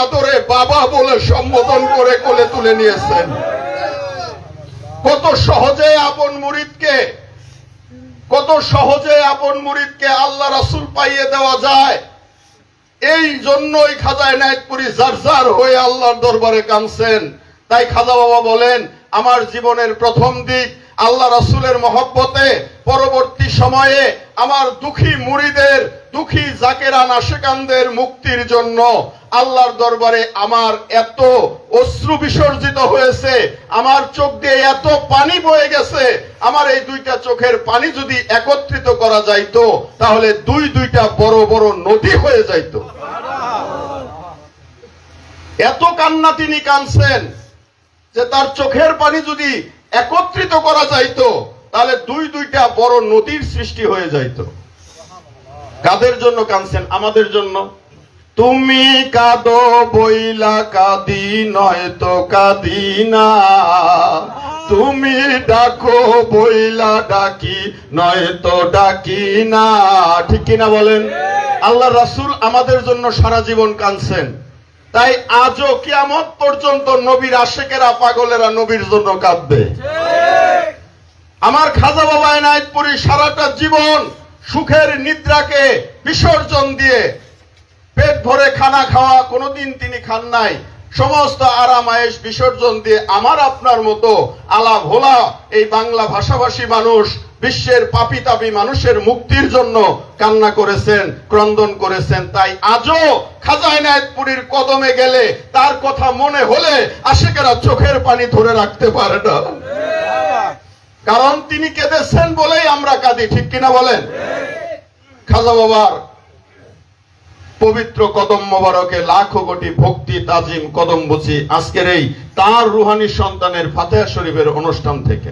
আদরে বাবা বলে সম্বোধন করে কোলে তুলে নিয়েছেন। কত সহজে আপন মুরিদকে আল্লাহ রাসূল পাইয়ে দেওয়া যায়। এই জন্যই খাজা এনায়েতপুরী জারজার হয়ে আল্লাহর দরবারে কাঁদছেন। তাই খাজা বাবা বলেন, আমার জীবনের প্রথম দিক আল্লাহ রাসূলের মহব্বতে, পরবর্তী সময়ে আমার দুঃখী মুরিদের, দুঃখী জাকেরান আশিকানদের মুক্তির জন্য আল্লাহর দরবারে আমার এত অশ্রু বিসর্জিত হয়েছে, আমার চোখ দিয়ে এত পানি বয়ে গেছে। আমার এই দুইটা চোখের পানি যদি একত্রিত করা যাইতো তাহলে দুইটা বড় বড় নদী হয়ে যাইতো। এত কান্না তিনি কাঁদছেন যে তার চোখের পানি যদি একত্রিত করা যাইতো তাহলে দুইটা বড় নদীর সৃষ্টি হয়ে যাইতো। কাদের জন্য কাঁদছেন? আমাদের জন্য। তুমি কাঁদো বইলা কাঁদি নয়তো কাঁদি না, তুমি ডাকো বইলা ডাকি নয়তো ডাকি না। ঠিক কিনা বলেন? আল্লাহ রাসূল আমাদের জন্য সারা জীবন কাঁদছেন। তাই আজও কিয়ামত পর্যন্ত নবীর আশেকেরা, পাগলেরা নবীর জন্য কাঁদবে। আমার খাজা বাবা এনায়েতপুরী সারাটা জীবন সুখের নিদ্রাকে বিসর্জন দিয়ে, পেট ভরে খানা খাওয়া কোনোদিন তিনি খান নাই, সমস্ত আরাম আয়েশ বিসর্জন দিয়ে আমার আপনার মতো আলা ভোলা এই বাংলা ভাষাভাষী মানুষ, বিশ্বের পাপী তাপী মানুষের মুক্তির জন্য কান্না করেছেন, ক্রন্দন করেছেন। তাই আজও খাজা এনায়েতপুরীর কদমে গেলে, তার কথা মনে হলে আশেকেরা চোখের পানি ধরে রাখতে পারে না। কারণ তিনি কেঁদেছেন বলেই আমরা কাঁদি। ঠিক কিনা বলেন? খাজা বাবার পবিত্র কদম মোবারকে লাখো কোটি ভক্তি তাজিম কদম বুঝি আজকের এই তার রুহানি সন্তানের ফাতিহা শরীফের অনুষ্ঠান থেকে।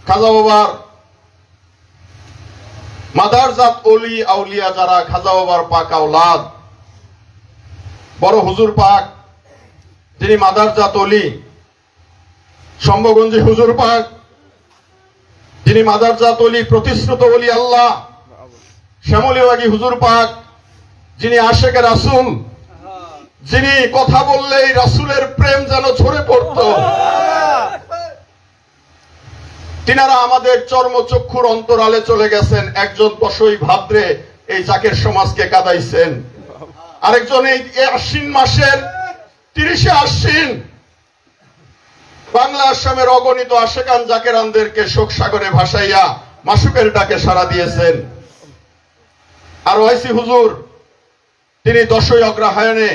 খাজা বাবার মাদারজাত ওলি আউলিয়া যারা খাজা বাবার পাক আওলাদ, বড় হুজুর পাক যিনি মাদারজাত ওলি, শম্ভুগঞ্জি হুজুর পাক যিনি মাদারজাত ওলি, প্রতিশ্রুত ওলি আল্লাহ শ্যামলীবাগী হুজুর পাক যিনি আশেকে রাসূল, যিনি কথা বললেই রাসূলের প্রেম যেন ঝরে পড়ত, তিনারা আমাদের চর্মচক্ষুর অন্তরালে চলে গেছেন। একজন 10ই ভাদ্রে এই জাকের সমাজকে কাঁদাইছেন, আরেকজন এই আশ্বিন মাসের 30শে আশ্বিন বাংলা আসামের অগণিত আশেকান জাকেরানদেরকে শোক সাগরে ভাসাইয়া মাসুকের ডাকে সাড়া দিয়েছেন। আর ওয়াইসি হুজুর তিনি 10ই অগ্রহায়ণে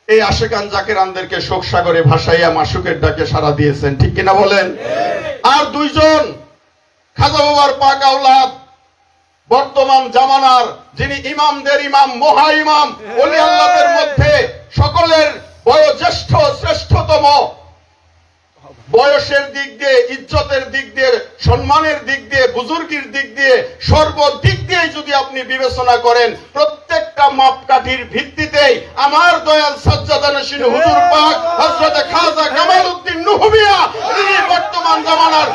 এই আশেকান জাকেরানদেরকে শোক সাগরে ভাসাইয়া মাসুকের ডাকে সাড়া দিয়েছেন। ঠিক কিনা বলেন? আর দুইজন খাজা বাবার পাক আওলাদ, বর্তমান জামানার যিনি ইমামদের ইমাম, মহা ইমাম, ওলি আল্লাহদের মধ্যে সকলের বয়োজ্যেষ্ঠ, শ্রেষ্ঠতম, বয়সের দিক দিয়ে, ইজ্জতের দিক দিয়ে, সম্মানের দিক দিয়ে, বুজুর্গির দিক দিয়ে, সর্বদিক দিয়ে যদি আপনি বিবেচনা করেন, প্রত্যেকটা মাপকাঠির ভিত্তিতেই আমার দয়াল সাজ্জাদানশীন হুজুর পাক হযরত খাজা কামাল উদ্দিন নুহমিয়া তিনি বর্তমান জামানার